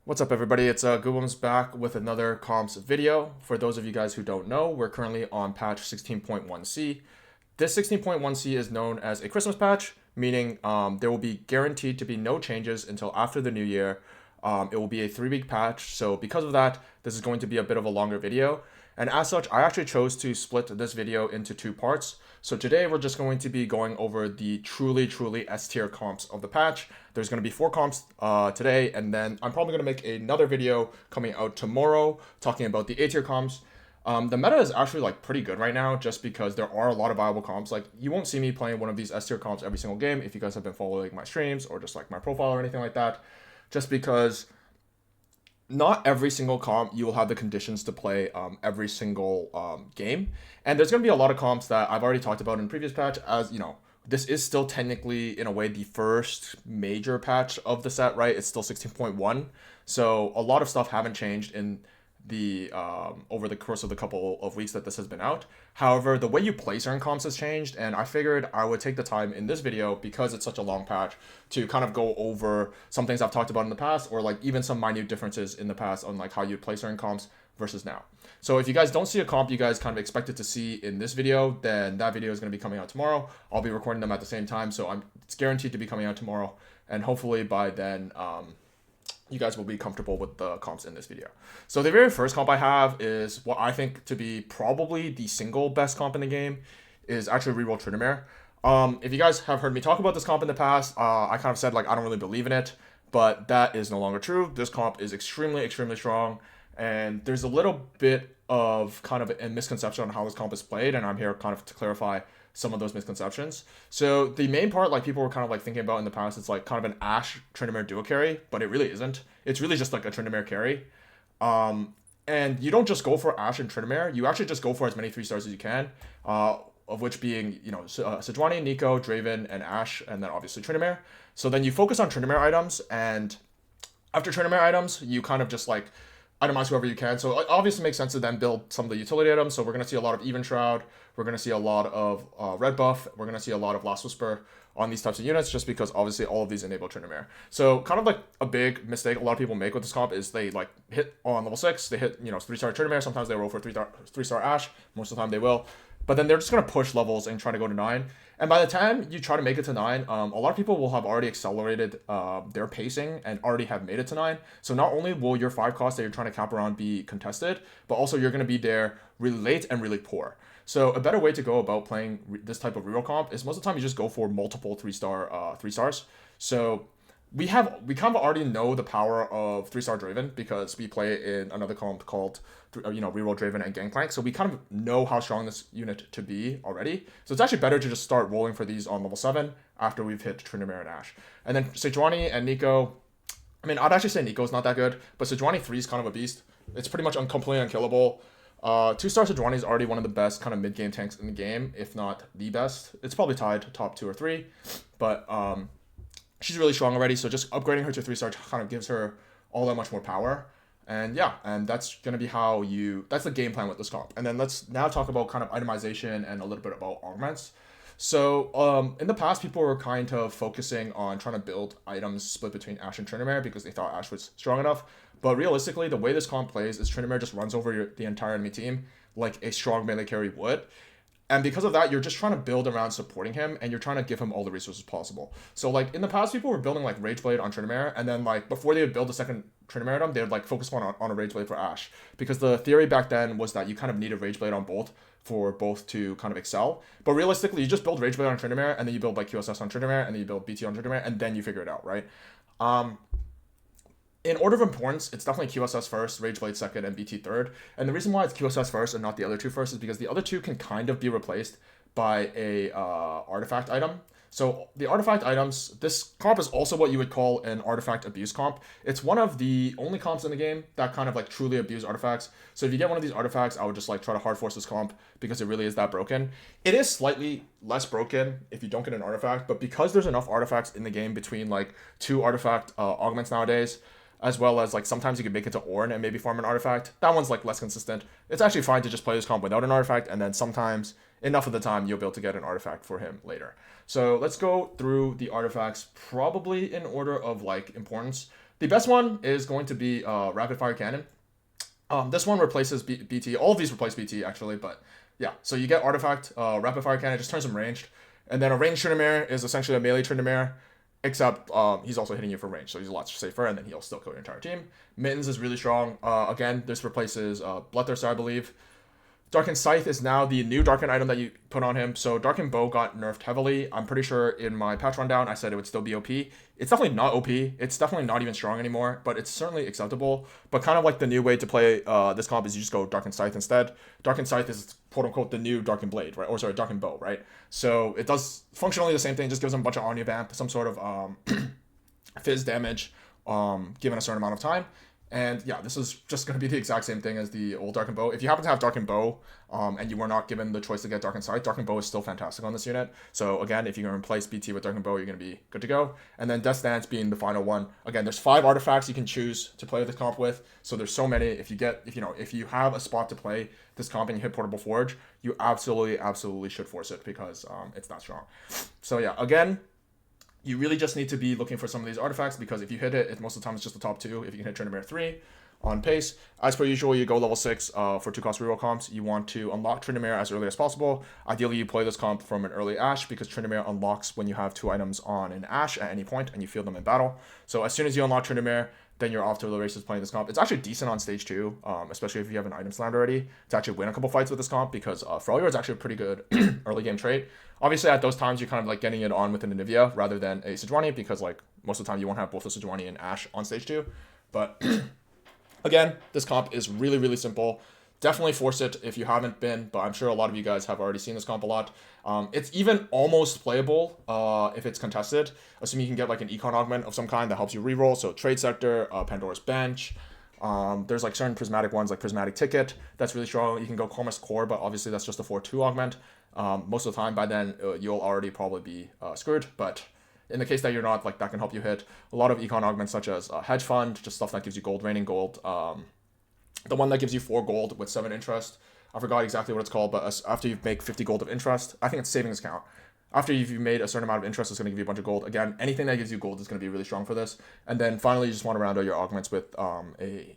What's up, everybody? It's guubums back with another comps video. For those of you guys who don't know, we're currently on patch 16.1c. This 16.1c is known as a Christmas patch, meaning there will be guaranteed to be no changes until after the new year. It will be a 3-week patch, so because of that, this is going to be a bit of a longer video. And as such, I actually chose to split this video into 2 parts. So today we're just going to be going over the truly S tier comps of the patch. There's going to be 4 comps today, and then I'm probably going to make another video coming out tomorrow talking about the A tier comps. The meta is actually like pretty good right now just because there are a lot of viable comps. Like, you won't see me playing one of these S tier comps every single game if you guys have been following my streams or just like my profile or anything like that, just because not every single comp you will have the conditions to play every single game. And there's going to be a lot of comps that I've already talked about in previous patch. As you know, this is still technically in a way the first major patch of the set, right? It's still 16.1, so a lot of stuff haven't changed in the over the course of the couple of weeks that this has been out. However, the way you play certain comps has changed, and I figured I would take the time in this video, because it's such a long patch, to kind of go over some things I've talked about in the past, or like even some minute differences in the past on like how you play certain comps versus now. So if you guys don't see a comp you guys kind of expected to see in this video, then that video is going to be coming out tomorrow. I'll be recording them at the same time, so it's guaranteed to be coming out tomorrow, and hopefully by then you guys will be comfortable with the comps in this video. So the very first comp I have is what I think to be probably the single best comp in the game, is actually reroll tryndamere. If you guys have heard me talk about this comp in the past, I kind of said like I don't really believe in it, but that is no longer true. This comp is extremely strong, and there's a little bit of kind of a misconception on how this comp is played, and I'm here kind of to clarify some of those misconceptions. So the main part, like people were kind of like thinking about in the past, it's like kind of an Ashe tryndamere duo carry, but it really isn't. It's really just like a tryndamere carry. And you don't just go for Ashe and tryndamere, you actually just go for as many 3-stars as you can, of which being, you know, Sejuani, Neeko, Draven, and Ashe, and then obviously tryndamere. So then you focus on tryndamere items, and after tryndamere items, you kind of just like itemize whoever you can. So it obviously makes sense to then build some of the utility items. So we're going to see a lot of Even Shroud. We're going to see a lot of Red Buff. We're going to see a lot of Last Whisper on these types of units, just because obviously all of these enable tryndamere. So kind of like a big mistake a lot of people make with this comp is they like hit on level 6. They hit, you know, 3-star tryndamere. Sometimes they roll for 3-star Ashe. Most of the time they will. But then they're just going to push levels and try to go to 9. And by the time you try to make it to 9, a lot of people will have already accelerated their pacing and already have made it to 9. So not only will your 5 costs that you're trying to cap around be contested, but also you're going to be there really late and really poor. So a better way to go about playing this type of reroll comp is most of the time you just go for multiple 3-stars. So we kind of already know the power of 3-star Draven because we play in another comp called, you know, reroll Draven and Gangplank. So we kind of know how strong this unit to be already. So it's actually better to just start rolling for these on level 7 after we've hit tryndamere and Ashe. And then Sejuani and Neeko, I mean, I'd actually say Neeko's not that good, but Sejuani 3 is kind of a beast. It's pretty much completely unkillable. 2-star Sejuani is already one of the best kind of mid-game tanks in the game, if not the best. It's probably tied to top 2 or 3, but she's really strong already, so just upgrading her to 3-star kind of gives her all that much more power. And yeah, and that's going to be how that's the game plan with this comp. And then let's now talk about kind of itemization and a little bit about augments. So in the past, people were kind of focusing on trying to build items split between Ashe and tryndamere because they thought Ashe was strong enough. But realistically, the way this comp plays is tryndamere just runs over the entire enemy team like a strong melee carry would. And because of that, you're just trying to build around supporting him, and you're trying to give him all the resources possible. So like in the past, people were building like Rageblade on tryndamere, and then like before they would build a second tryndamere item, they would like focus on a Rageblade for Ashe. Because the theory back then was that you kind of need a Rageblade on both for both to kind of excel. But realistically, you just build Rageblade on tryndamere, and then you build like QSS on tryndamere, and then you build BT on tryndamere, and then you figure it out, right? In order of importance, it's definitely QSS first, Rageblade second, and BT third. And the reason why it's QSS first and not the other 2 first is because the other 2 can kind of be replaced by a artifact item. So the artifact items, this comp is also what you would call an artifact abuse comp. It's one of the only comps in the game that kind of like truly abuse artifacts. So if you get one of these artifacts, I would just like try to hard force this comp because it really is that broken. It is slightly less broken if you don't get an artifact, but because there's enough artifacts in the game between like 2 artifact augments nowadays, as well as like sometimes you can make it to Ornn and maybe farm an artifact. That one's like less consistent. It's actually fine to just play this comp without an artifact, and then sometimes, enough of the time, you'll be able to get an artifact for him later. So let's go through the artifacts probably in order of like importance. The best one is going to be Rapid Fire Cannon. This one replaces BT. All of these replace BT actually, but yeah. So you get Artifact, Rapid Fire Cannon, just turns him ranged. And then a ranged tryndamere is essentially a melee tryndamere, except he's also hitting you for range, so he's a lot safer, and then he'll still kill your entire team. Mittens is really strong. Again, this replaces Bloodthirster, I believe. Darkened Scythe is now the new Darkened item that you put on him. So Darkened Bow got nerfed heavily. I'm pretty sure in my patch rundown I said it would still be OP. It's definitely not OP. It's definitely not even strong anymore, but it's certainly acceptable. But kind of like the new way to play this comp is you just go Darkened Scythe instead. Darkened Scythe is quote-unquote the new Darkened Blade, right? Or sorry, Darkened Bow, right? So it does functionally the same thing, just gives him a bunch of Omni Vamp, some sort of fizz damage given a certain amount of time. And yeah, this is just going to be the exact same thing as the old Darkened Bow. If you happen to have Darkened Bow and you were not given the choice to get Darkened Scythe, Darkened Bow is still fantastic on this unit. So again, if you're going to replace BT with Darkened Bow, you're going to be good to go. And then Death Dance being the final one. Again, there's 5 artifacts you can choose to play this comp with. So there's so many. If you have a spot to play this comp and you hit Portable Forge, you absolutely should force it because it's that strong. So yeah, again, you really just need to be looking for some of these artifacts because if you hit it, most of the time it's just the top 2. If you can hit tryndamere 3 on pace, as per usual, you go level 6 for 2-cost reroll comps. You want to unlock tryndamere as early as possible. Ideally, you play this comp from an early Ash because tryndamere unlocks when you have 2 items on an Ash at any point and you field them in battle. So as soon as you unlock tryndamere, then you're off to the races playing this comp. It's actually decent on stage 2, especially if you have an item slammed already, to actually win a couple fights with this comp because Freljord is actually a pretty good early game trait. Obviously, at those times, you're kind of like getting it on with an Anivia rather than a Sejuani because like most of the time you won't have both a Sejuani and Ashe on stage 2. But again, this comp is really simple. Definitely force it if you haven't been, but I'm sure a lot of you guys have already seen this comp a lot. It's even almost playable if it's contested, assuming you can get like an econ augment of some kind that helps you reroll. So Trade Sector, Pandora's Bench. There's like certain prismatic ones like Prismatic Ticket. That's really strong. You can go Karma's Core, but obviously that's just a 4/2 augment. Most of the time by then you'll already probably be screwed, but in the case that you're not, like that can help you hit a lot of econ augments such as Hedge Fund, just stuff that gives you gold, raining gold. The one that gives you 4 gold with 7 interest. I forgot exactly what it's called, but after you make 50 gold of interest, I think it's savings account. After you've made a certain amount of interest, it's going to give you a bunch of gold. Again, anything that gives you gold is going to be really strong for this. And then finally, you just want to round out your augments with a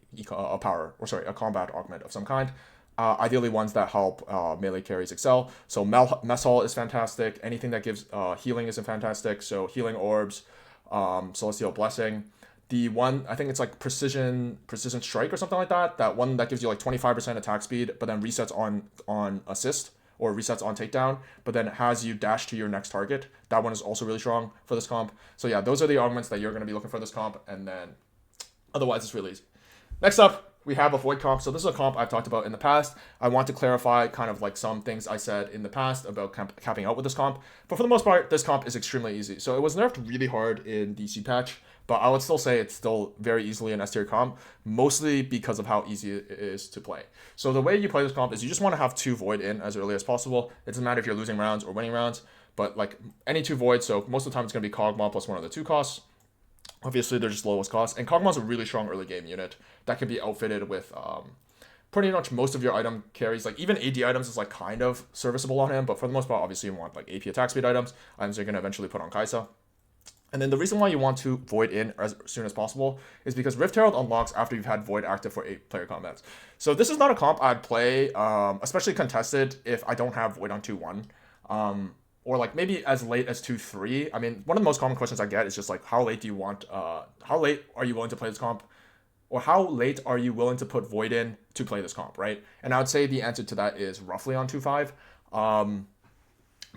combat augment of some kind. Ideally ones that help melee carries excel. So Mess Hall is fantastic. Anything that gives healing is fantastic. So Healing Orbs, Celestial Blessing. The one, I think it's like Precision Strike or something like that. That one that gives you like 25% attack speed, but then resets on assist or resets on takedown, but then has you dash to your next target. That one is also really strong for this comp. So yeah, those are the augments that you're going to be looking for this comp, and then otherwise it's really easy. Next up, we have a Void comp. So this is a comp I've talked about in the past. I want to clarify kind of like some things I said in the past about capping out with this comp. But for the most part, this comp is extremely easy. So it was nerfed really hard in DC patch, but I would still say it's still very easily an S tier comp, mostly because of how easy it is to play. So the way you play this comp is you just want to have 2 Void in as early as possible. It doesn't matter if you're losing rounds or winning rounds, but like any 2 Voids, so most of the time it's going to be Kog'Maw plus one of the 2 costs. Obviously, they're just lowest cost. And Kog'Maw's a really strong early game unit that can be outfitted with pretty much most of your item carries. Like even AD items is like kind of serviceable on him, but for the most part, obviously you want like AP attack speed items you're going to eventually put on Kai'Sa. And then the reason why you want to Void in as soon as possible is because Rift Herald unlocks after you've had Void active for 8-player combats. So this is not a comp I'd play, especially contested, if I don't have Void on 2-1. Or like maybe as late as 2-3. I mean, one of the most common questions I get is just like, how late are you willing to play this comp? Or how late are you willing to put Void in to play this comp, right? And I would say the answer to that is roughly on 2-5.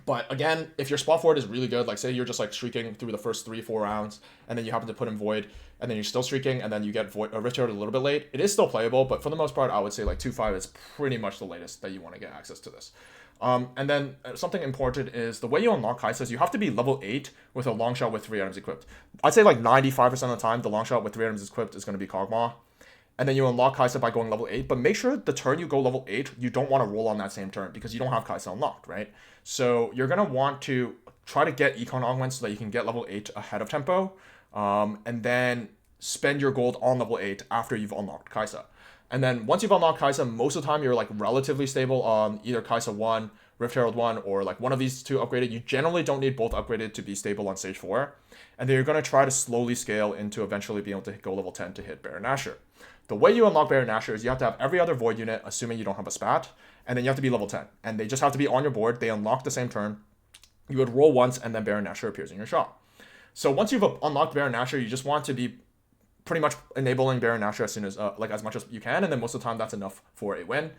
But again, if your spot forward is really good, like say you're just like streaking through the first 3-4 rounds, and then you happen to put in Void, and then you're still streaking, and then you get Rift Herald a little bit late, it is still playable, but for the most part, I would say like 2-5 is pretty much the latest that you want to get access to this. And then something important is the way you unlock Kai'Sa is you have to be level 8 with a long shot with 3 items equipped. I'd say like 95% of the time, the long shot with 3 items equipped is going to be Kog'Maw. And then you unlock Kai'Sa by going level 8, but make sure the turn you go level 8, you don't want to roll on that same turn because you don't have Kai'Sa unlocked, right? So you're going to want to try to get econ augments so that you can get level 8 ahead of tempo, and then spend your gold on level 8 after you've unlocked Kai'Sa. And then once you've unlocked Kai'Sa, most of the time you're like relatively stable on either Kai'Sa 1, Rift Herald 1 or like one of these two upgraded. You generally don't need both upgraded to be stable on stage 4. And then you're going to try to slowly scale into eventually being able to go level 10 to hit Baron Nashor. The way you unlock Baron Nashor is you have to have every other Void unit, assuming you don't have a spat, and then you have to be level 10. And they just have to be on your board. They unlock the same turn. You would roll once, and then Baron Nashor appears in your shop. So once you've unlocked Baron Nashor, you just want to be pretty much enabling Baron Nashor as soon as as much as you can, and then most of the time that's enough for a win.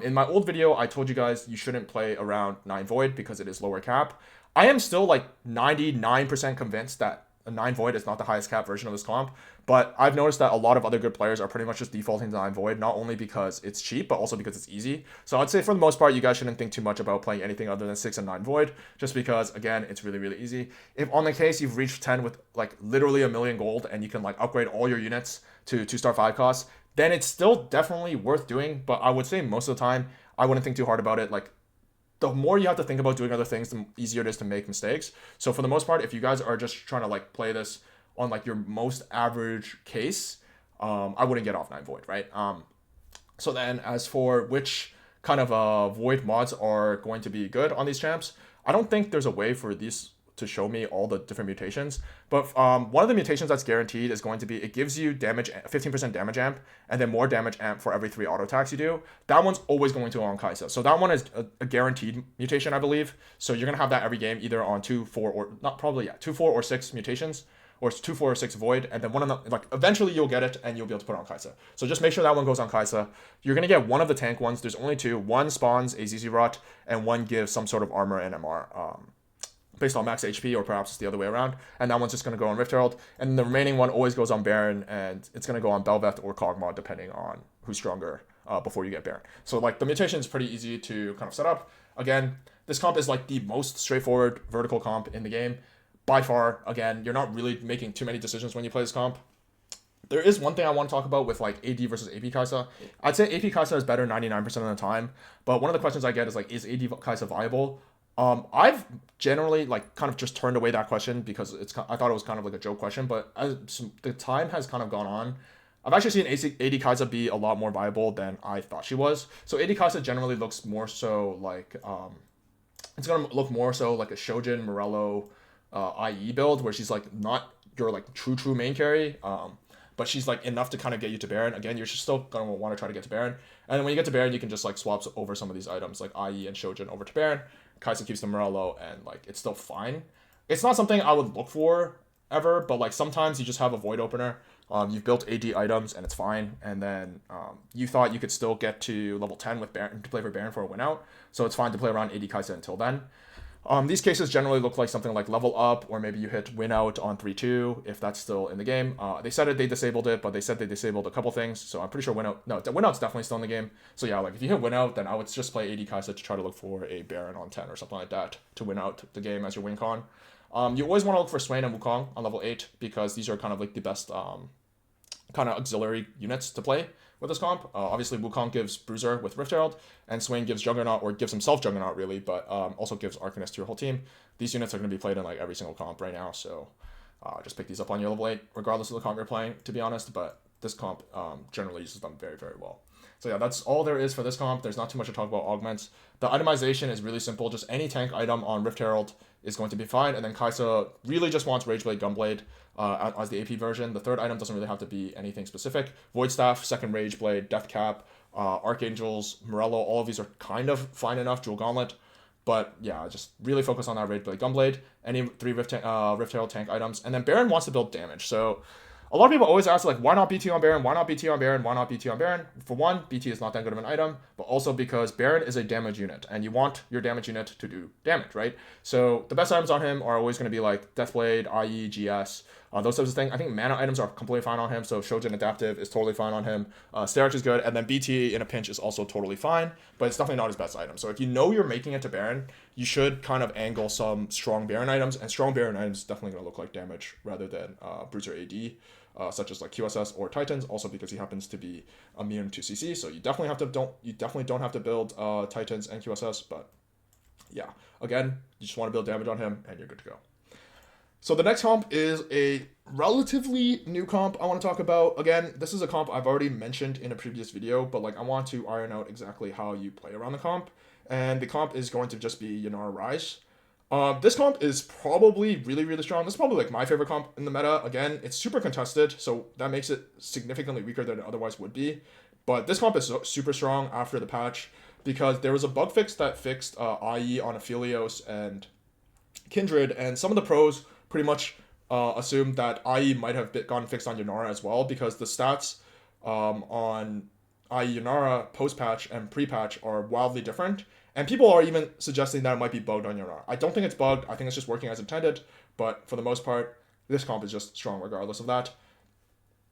In my old video, I told you guys you shouldn't play around 9 Void because it is lower cap. I am still like 99% convinced that a 9 Void is not the highest cap version of this comp, but I've noticed that a lot of other good players are pretty much just defaulting to 9 Void, not only because it's cheap, but also because it's easy. So I'd say for the most part, you guys shouldn't think too much about playing anything other than 6 and 9 Void, just because, again, it's really, really easy. If on the case you've reached 10 with like literally 1 million gold and you can like upgrade all your units to 2-star 5 costs, then it's still definitely worth doing, but I would say most of the time, I wouldn't think too hard about it. Like, the more you have to think about doing other things, the easier it is to make mistakes. So for the most part, if you guys are just trying to like play this on like your most average case, I wouldn't get off 9 Void, right? So then as for which kind of Void mods are going to be good on these champs, I don't think there's a way for these to show me all the different mutations, but one of the mutations that's guaranteed is going to be, it gives you damage, 15% damage amp, and then more damage amp for every 3 auto attacks you do. That one's always going to on Kai'Sa, so that one is a guaranteed mutation, I believe. So you're gonna have that every game, either on 2, 4, or not probably, yeah, 2, 4, or 6 mutations, or 2, 4, or 6 Void, and then one of them, like, eventually you'll get it and you'll be able to put it on Kai'Sa. So just make sure that one goes on Kai'Sa. You're gonna get one of the tank ones. There's only 2. One spawns a ZZ Rot, and one gives some sort of armor and MR. Based on max HP, or perhaps it's the other way around, and that one's just going to go on Rift Herald, and the remaining one always goes on Baron, and it's going to go on Bel'Veth or Kog'Maw, depending on who's stronger before you get Baron. So like the mutation is pretty easy to kind of set up. Again, this comp is like the most straightforward vertical comp in the game by far. Again, you're not really making too many decisions when you play this comp. There is one thing I want to talk about with like AD versus AP Kai'Sa. I'd say AP Kai'Sa is better 99% of the time, but one of the questions I get is like, is AD Kai'Sa viable? I've generally like kind of just turned away that question because I thought it was kind of like a joke question, but as the time has kind of gone on, I've actually seen AD Kai'Sa be a lot more viable than I thought she was. So AD Kai'Sa generally looks more so like it's gonna look more so like a Shojin Morello IE build, where she's like not your like true main carry, but she's like enough to kind of get you to Baron. Again, you're still gonna want to try to get to Baron, and then when you get to Baron, you can just like swap over some of these items like IE and Shojin over to Baron. Kai'Sa keeps the Morello, and like it's still fine. It's not something I would look for ever, but like sometimes you just have a Void opener. You've built AD items and it's fine, and then you thought you could still get to level 10 with Baron to play for Baron for a win out, so it's fine to play around AD Kai'Sa until then. These cases generally look like something like level up, or maybe you hit win out on 3-2 if that's still in the game. They said they disabled it, but they said they disabled a couple things, so I'm pretty sure win out. No, win out's definitely still in the game. So yeah, like if you hit win out, then I would just play AD Kai'Sa to try to look for a Baron on 10 or something like that to win out the game as your win con. You always want to look for Swain and Wukong on level 8 because these are kind of like the best kind of auxiliary units to play with this comp. Obviously, Wukong gives Bruiser with Rift Herald, and Swain gives Juggernaut, or gives himself Juggernaut really, but also gives Arcanist to your whole team. These units are going to be played in like every single comp right now, so just pick these up on your level 8, regardless of the comp you're playing, to be honest, but this comp generally uses them very, very well. So yeah, that's all there is for this comp. There's not too much to talk about augments. The itemization is really simple. Just any tank item on Rift Herald is going to be fine, and then Kai'Sa really just wants Rageblade, Gunblade as the AP version. The third item doesn't really have to be anything specific. Void Staff, second Rageblade, Death Cap, Archangels, Morello, all of these are kind of fine enough. Jewel Gauntlet, but yeah, just really focus on that Rageblade, Gunblade, any 3 Rift Herald tank items, and then Baron wants to build damage. So a lot of people always ask, like, why not BT on Baron? Why not BT on Baron? Why not BT on Baron? For one, BT is not that good of an item, but also because Baron is a damage unit, and you want your damage unit to do damage, right? So the best items on him are always going to be like Deathblade, IE, GS, those types of things. I think mana items are completely fine on him, so Shojin Adaptive is totally fine on him. Sterak's is good, and then BT in a pinch is also totally fine, but it's definitely not his best item. So if you know you're making it to Baron, you should kind of angle some strong Baron items, and strong Baron items is definitely going to look like damage rather than Bruiser AD. Such as like QSS or Titans, also because he happens to be immune to CC, so you definitely don't have to build Titans and QSS, but yeah, again, you just want to build damage on him and you're good to go. So the next comp is a relatively new comp I want to talk about. Again, this is a comp I've already mentioned in a previous video, but like I want to iron out exactly how you play around the comp. and the comp is going to just be Yunara ryze. This comp is probably really, really strong. This is probably like my favorite comp in the meta. Again, it's super contested, so that makes it significantly weaker than it otherwise would be. But this comp is super strong after the patch because there was a bug fix that fixed IE on Aphelios and Kindred, and some of the pros pretty much assumed that IE might have gotten fixed on Yunara as well because the stats on IE Yunara post-patch and pre-patch are wildly different. And people are even suggesting that it might be bugged on Yunara. I don't think it's bugged. I think it's just working as intended. But for the most part, this comp is just strong regardless of that.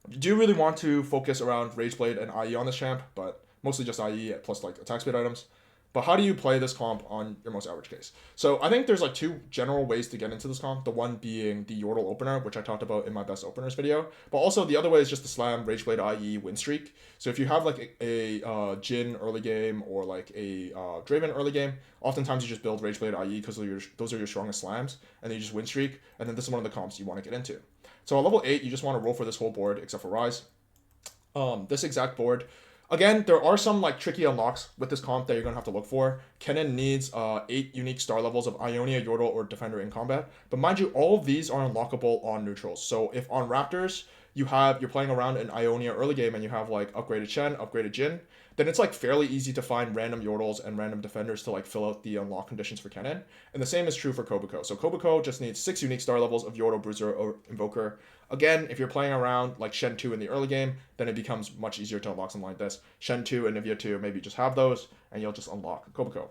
You do really want to focus around Rageblade and IE on this champ, but mostly just IE plus like attack speed items. But how do you play this comp on your most average case? So I think there's like two general ways to get into this comp. The one being the Yordle opener, which I talked about in my best openers video. But also the other way is just to slam Rageblade IE win streak. So if you have like a Jhin early game or like a Draven early game, oftentimes you just build Rageblade IE because those are your strongest slams, and then you just win streak. And then this is one of the comps you want to get into. So at level 8, you just want to roll for this whole board except for Ryze. This exact board. Again, there are some like tricky unlocks with this comp that you're going to have to look for. Kennen needs 8 unique star levels of Ionia, Yordle, or Defender in combat. But mind you, all of these are unlockable on neutrals. So if on Raptors, you're playing around in Ionia early game and you have like upgraded Shen, upgraded Jhin, then it's like fairly easy to find random Yordles and random Defenders to like fill out the unlock conditions for Kennen. And the same is true for Kobuko. So Kobuko just needs 6 unique star levels of Yordle, Bruiser, or Invoker. Again, if you're playing around like Shen 2 in the early game, then it becomes much easier to unlock something like this. Shen 2 and Nivea 2, maybe just have those, and you'll just unlock Kobuko.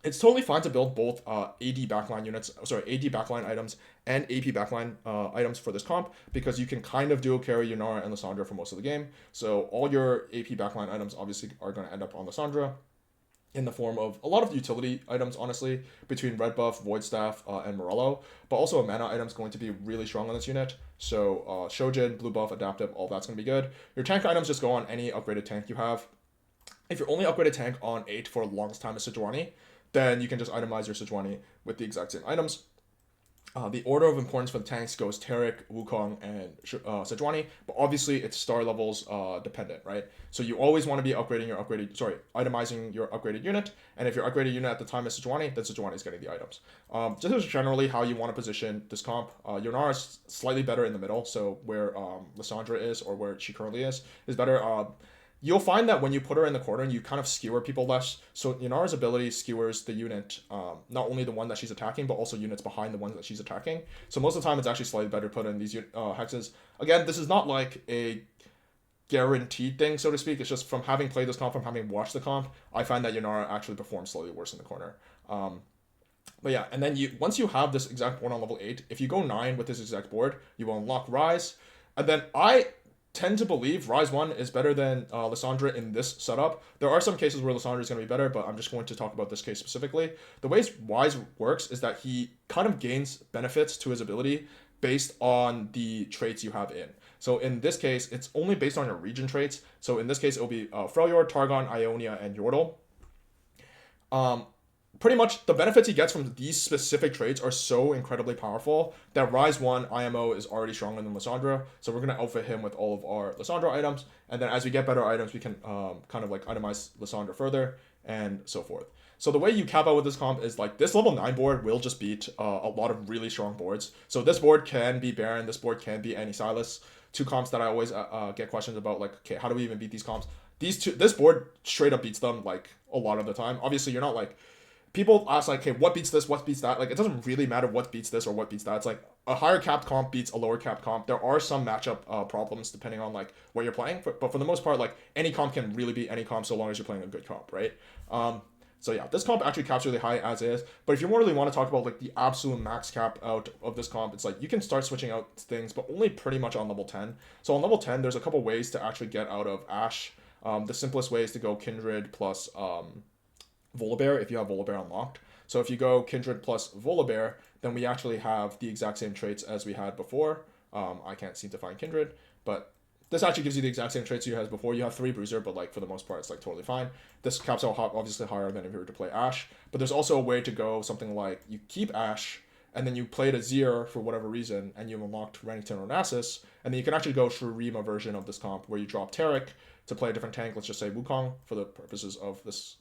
It's totally fine to build both AD backline items and AP backline items for this comp because you can kind of dual carry Yunara and Lissandra for most of the game. So all your AP backline items obviously are going to end up on Lissandra in the form of a lot of utility items, honestly, between Red Buff, Void Staff, and Morello. But also a mana item is going to be really strong on this unit. So Shojin, Blue Buff, Adaptive, all that's going to be good. Your tank items just go on any upgraded tank you have. If you're only upgraded tank on 8 for the longest time as Sejuani, then you can just itemize your Sejuani with the exact same items. The order of importance for the tanks goes Taric, Wukong, and Sejuani, but obviously it's star levels dependent, right? So you always want to be itemizing your upgraded unit, and if your upgraded unit at the time is Sejuani, then Sejuani is getting the items. Just as generally how you want to position this comp, Yunara is slightly better in the middle, so where Lissandra is, or where she currently is better. You'll find that when you put her in the corner, you kind of skewer people less. So Yunara's ability skewers the unit, not only the one that she's attacking, but also units behind the ones that she's attacking. So most of the time, it's actually slightly better to put in these hexes. Again, this is not like a guaranteed thing, so to speak. It's just from having played this comp, from having watched the comp, I find that Yunara actually performs slightly worse in the corner. But yeah, and then once you have this exact board on level 8, if you go 9 with this exact board, you will unlock Ryze. And then I tend to believe Ryze 1 is better than Lissandra in this setup. There are some cases where Lissandra is going to be better, but I'm just going to talk about this case specifically. The way Ryze works is that he kind of gains benefits to his ability based on the traits you have in. So in this case, it's only based on your region traits. So in this case, it'll be Freljord, Targon, Ionia, and Yordle. Pretty much the benefits he gets from these specific traits are so incredibly powerful that Ryze 1 IMO is already stronger than Lissandra. So we're going to outfit him with all of our Lissandra items. And then as we get better items, we can kind of like itemize Lissandra further and so forth. So the way you cap out with this comp is like this level 9 board will just beat a lot of really strong boards. So this board can be Baron, this board can be Annie-Silas. 2 comps that I always get questions about, like, okay, how do we even beat these comps? This board straight up beats them like a lot of the time. Obviously, you're not like, people ask like, okay, what beats this, what beats that? Like, it doesn't really matter what beats this or what beats that. It's like a higher capped comp beats a lower capped comp. There are some matchup problems depending on like what you're playing, but for the most part, like any comp can really beat any comp so long as you're playing a good comp, right? So yeah, this comp actually caps really high as is. But if you really want to talk about like the absolute max cap out of this comp, it's like you can start switching out things, but only pretty much on level 10. So on level 10, there's a couple ways to actually get out of Ashe. The simplest way is to go Kindred plus Volibear if you have Volibear unlocked. So if you go Kindred plus Volibear, then we actually have the exact same traits as we had before. I can't seem to find Kindred, but this actually gives you the exact same traits you had before. You have 3 Bruiser, but like for the most part, it's like totally fine. This caps out obviously higher than if you were to play Ashe. But there's also a way to go something like you keep Ashe, and then you played a Zir for whatever reason, and you unlocked Renekton or Nasus, and then you can actually go Shurima version of this comp where you drop Taric to play a different tank, let's just say Wukong, for the purposes of this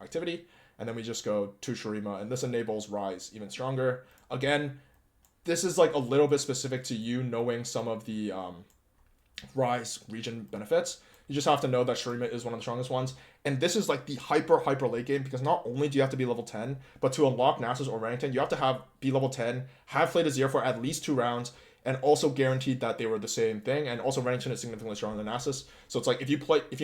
activity. and then we just go to Shurima, and this enables Ryze even stronger. Again, this is like a little bit specific to you knowing some of the Ryze region benefits. You just have to know that Shurima is one of the strongest ones. And this is like the hyper late game, because not only do you have to be level 10, but to unlock Nasus or Remington, you have to be level 10, have played Azir for at least 2 rounds, and also guaranteed that they were the same thing. And also Remington is significantly stronger than Nasus. So it's like if you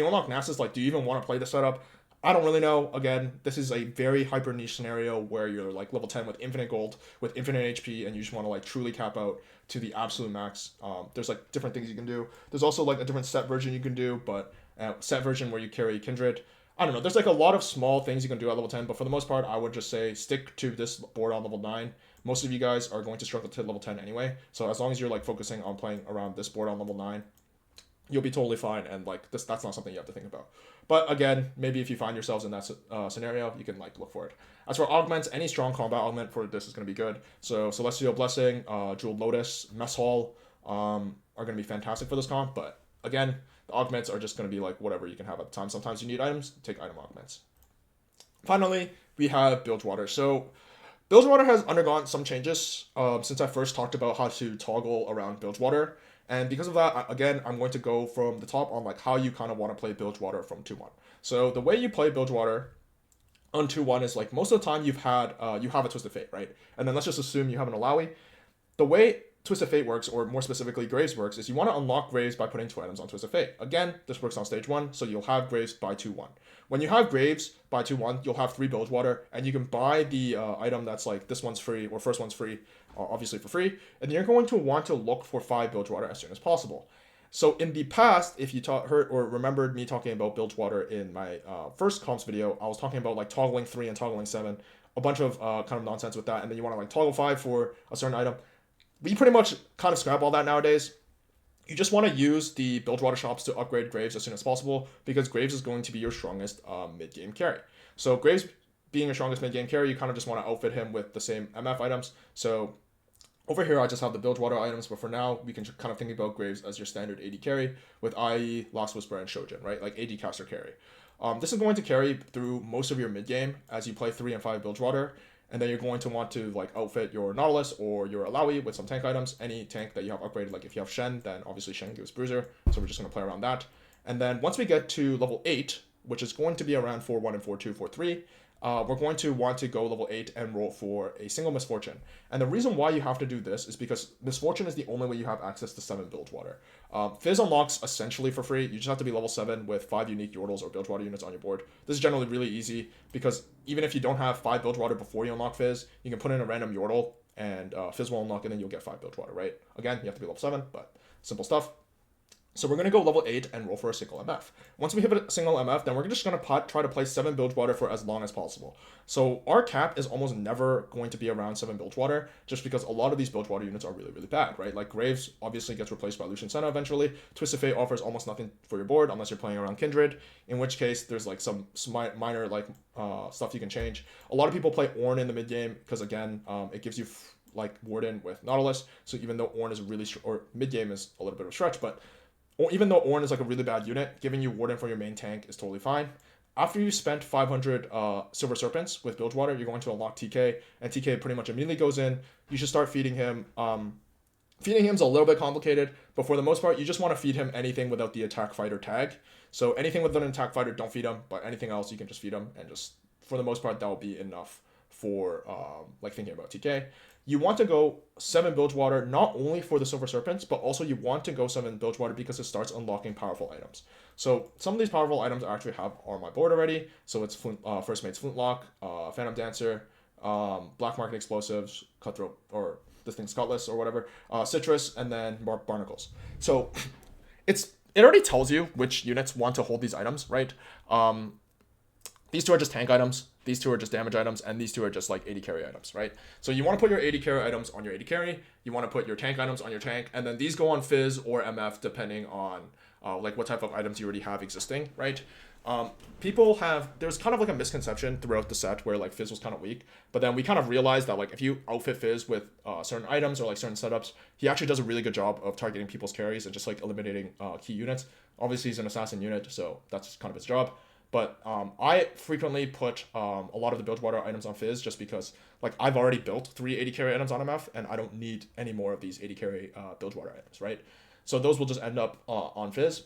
unlock Nasus, like, do you even want to play the setup? I don't really know. Again, this is a very hyper niche scenario where you're like level 10 with infinite gold, with infinite HP, and you just want to like truly cap out to the absolute max. There's like different things you can do. There's also like a different set version you can do, but set version where you carry Kindred. I don't know. There's like a lot of small things you can do at level 10, but for the most part, I would just say stick to this board on level 9. Most of you guys are going to struggle to hit level 10 anyway. So as long as you're like focusing on playing around this board on level 9, you'll be totally fine. And like that's not something you have to think about. But again, maybe if you find yourselves in that scenario, you can like look for it. As for augments, any strong combat augment for this is going to be good. So Celestial Blessing, Jeweled Lotus, Mess Hall are going to be fantastic for this comp. But again, the augments are just going to be like whatever you can have at the time. Sometimes you need items, take item augments. Finally, we have Bilgewater. So Bilgewater has undergone some changes since I first talked about how to toggle around Bilgewater. And because of that, again, I'm going to go from the top on like how you kind of want to play Bilgewater from 2-1. So the way you play Bilgewater on 2-1 is like most of the time you have a Twisted Fate, right? And then let's just assume you have an Alawi. The way Twisted Fate works, or more specifically Graves works, is you want to unlock Graves by putting 2 items on Twisted Fate. Again, this works on stage 1, so you'll have Graves by 2-1. When you have Graves by 2-1, you'll have 3 Bilgewater, and you can buy the item that's like this one's free, or first one's free, obviously for free, and you're going to want to look for 5 Bilgewater as soon as possible. So in the past, if you heard or remembered me talking about Bilgewater in my first comps video, I was talking about like toggling 3 and toggling 7, a bunch of kind of nonsense with that, and then you want to like toggle 5 for a certain item. We pretty much kind of scrap all that nowadays. You just want to use the Bilgewater shops to upgrade Graves as soon as possible, because Graves is going to be your strongest mid-game carry. So Graves being your strongest mid-game carry, you kind of just want to outfit him with the same MF items. So over here, I just have the Bilgewater items, but for now, we can kind of think about Graves as your standard AD carry with IE, Last Whisper, and Shojin, right? Like AD caster carry. This is going to carry through most of your mid-game as you play 3 and 5 Bilgewater. And then you're going to want to like outfit your Nautilus or your Alawi with some tank items. Any tank that you have upgraded, like if you have Shen, then obviously Shen gives Bruiser. So we're just going to play around that. And then once we get to level 8, which is going to be around 4-1 and 4-2, 4-3, we're going to want to go level 8 and roll for a single Misfortune. And the reason why you have to do this is because Misfortune is the only way you have access to 7 Bilgewater. Fizz unlocks essentially for free. You just have to be level 7 with 5 unique Yordles or Bilgewater units on your board. This is generally really easy because even if you don't have 5 Bilgewater before you unlock Fizz, you can put in a random Yordle and Fizz will unlock and then you'll get 5 Bilgewater, right? Again, you have to be level 7, but simple stuff. So we're going to go level 8 and roll for a single MF. Once we hit a single MF, then we're just going to try to play 7 Bilgewater for as long as possible. So our cap is almost never going to be around 7 Bilgewater, just because a lot of these Bilgewater units are really, really bad, right? Like Graves obviously gets replaced by Lucian Senna eventually. Twisted Fate offers almost nothing for your board unless you're playing around Kindred, in which case there's like some minor like stuff you can change. A lot of people play Ornn in the mid game because again, it gives you like Warden with Nautilus. So even though Ornn is really or mid game is a little bit of a stretch, but even though Ornn is like a really bad unit, giving you Warden for your main tank is totally fine. After you spent 500 Silver Serpents with Bilgewater, you're going to unlock TK, and TK pretty much immediately goes in. You should start feeding him. Feeding him is a little bit complicated, but for the most part, you just want to feed him anything without the attack fighter tag. So anything with an attack fighter, don't feed him, but anything else, you can just feed him, and just for the most part, that will be enough for like thinking about TK. You want to go 7 Bilgewater not only for the Silver Serpents, but also you want to go 7 Bilgewater because it starts unlocking powerful items. So some of these powerful items I actually have on my board already. So it's First Mate's Flintlock, Phantom Dancer, Black Market Explosives, Cutthroat, or this thing's Cutlass or whatever, Citrus, and then Barnacles. So it already tells you which units want to hold these items, right? These 2 are just tank items. These 2 are just damage items, and these 2 are just like AD carry items, right? So you want to put your AD carry items on your AD carry. You want to put your tank items on your tank, and then these go on Fizz or MF depending on like what type of items you already have existing, right? There's kind of like a misconception throughout the set where like Fizz was kind of weak, but then we kind of realized that like if you outfit Fizz with certain items or like certain setups, he actually does a really good job of targeting people's carries and just like eliminating key units. Obviously, he's an assassin unit, so that's kind of his job. But I frequently put a lot of the Bilgewater items on Fizz just because like I've already built 3 80 carry items on MF and I don't need any more of these 80 carry Bilgewater items, right? So those will just end up on Fizz.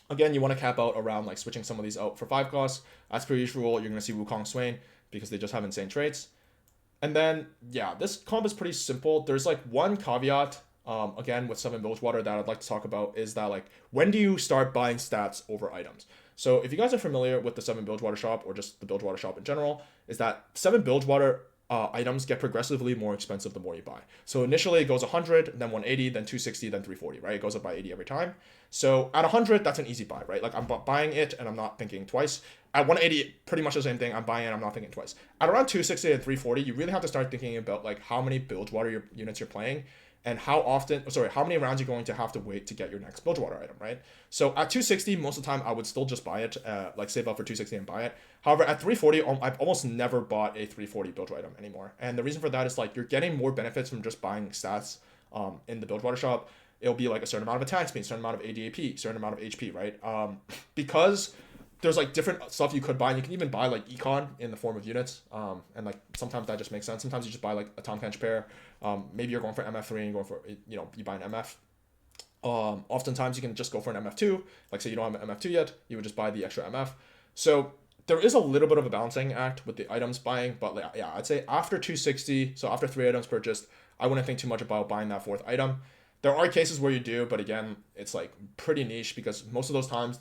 Again, you want to cap out around like switching some of these out for 5 costs. As per usual, you're going to see Wukong Swain because they just have insane traits. And then, yeah, this comp is pretty simple. There's like one caveat, again, with 7 Bilgewater that I'd like to talk about is that like, when do you start buying stats over items? So if you guys are familiar with the 7 Bilgewater shop or just the Bilgewater shop in general, is that 7 Bilgewater items get progressively more expensive the more you buy. So initially it goes 100, then 180, then 260, then 340, right? It goes up by 80 every time. So at 100, that's an easy buy, right? Like I'm buying it and I'm not thinking twice. At 180, pretty much the same thing. I'm buying it, I'm not thinking twice. At around 260 and 340, you really have to start thinking about like how many Bilgewater units you're playing and how many rounds you're going to have to wait to get your next Bilgewater item, right? So at 260, most of the time I would still just buy it, like save up for 260 and buy it. However, at 340, I've almost never bought a 340 Bilgewater item anymore. And the reason for that is like you're getting more benefits from just buying stats in the Bilgewater shop. It'll be like a certain amount of attack speed, certain amount of ADAP, certain amount of HP, right? Because there's like different stuff you could buy, and you can even buy like econ in the form of units, and like sometimes that just makes sense. Sometimes you just buy like a Tom Kench pair. Maybe you're going for MF3 and you're going for, you buy an MF. Oftentimes you can just go for an MF2. Like say you don't have an MF2 yet, you would just buy the extra MF. So there is a little bit of a balancing act with the items buying, but yeah, I'd say after 260, so after 3 items purchased, I wouldn't think too much about buying that 4th item. There are cases where you do, but again, it's like pretty niche because most of those times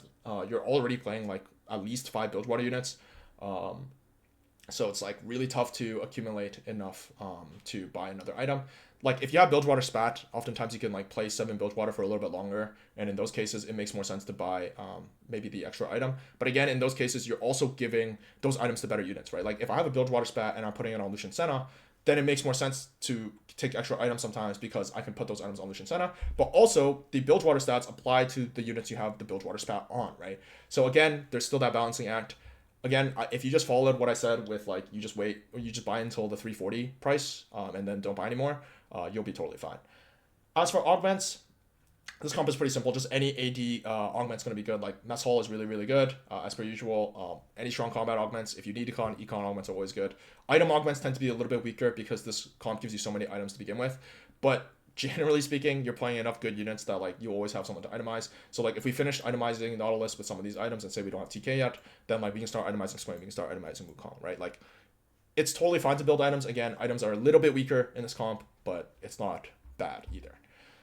you're already playing like at least 5 Bilgewater units. So it's like really tough to accumulate enough to buy another item. Like if you have Bilgewater spat, oftentimes you can like play 7 Bilgewater for a little bit longer. And in those cases, it makes more sense to buy maybe the extra item. But again, in those cases, you're also giving those items to better units, right? Like if I have a Bilgewater spat and I'm putting it on Lucian Senna, then it makes more sense to take extra items sometimes because I can put those items on Lucian Senna. But also, the Bilgewater stats apply to the units you have the Bilgewater spat on, right? So again, there's still that balancing act. Again, if you just followed what I said with like, you just wait, or you just buy until the 340 price and then don't buy anymore, you'll be totally fine. As for augments, this comp is pretty simple. Just any AD augment's going to be good. Like Mess Hall is really, really good. As per usual, any strong combat augments. If you need econ augments are always good. Item augments tend to be a little bit weaker because this comp gives you so many items to begin with. But generally speaking, you're playing enough good units that like you always have someone to itemize. So like if we finish itemizing Nautilus with some of these items and say we don't have TK yet, then like we can start itemizing Swain, we can start itemizing Wukong, right? Like it's totally fine to build items. Again, items are a little bit weaker in this comp, but it's not bad either.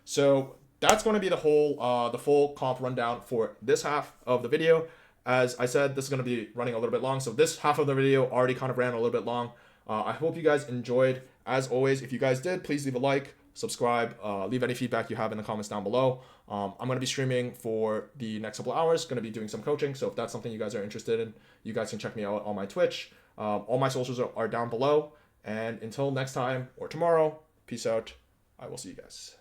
So that's going to be the full comp rundown for this half of the video. As I said, this is going to be running a little bit long, so this half of the video already kind of ran a little bit long. I hope you guys enjoyed. As always, if you guys did, please leave a like, subscribe, leave any feedback you have in the comments down below. I'm going to be streaming for the next couple of hours, going to be doing some coaching, so if that's something you guys are interested in, you guys can check me out on my Twitch. All my socials are down below, and until next time or tomorrow, peace out. I will see you guys.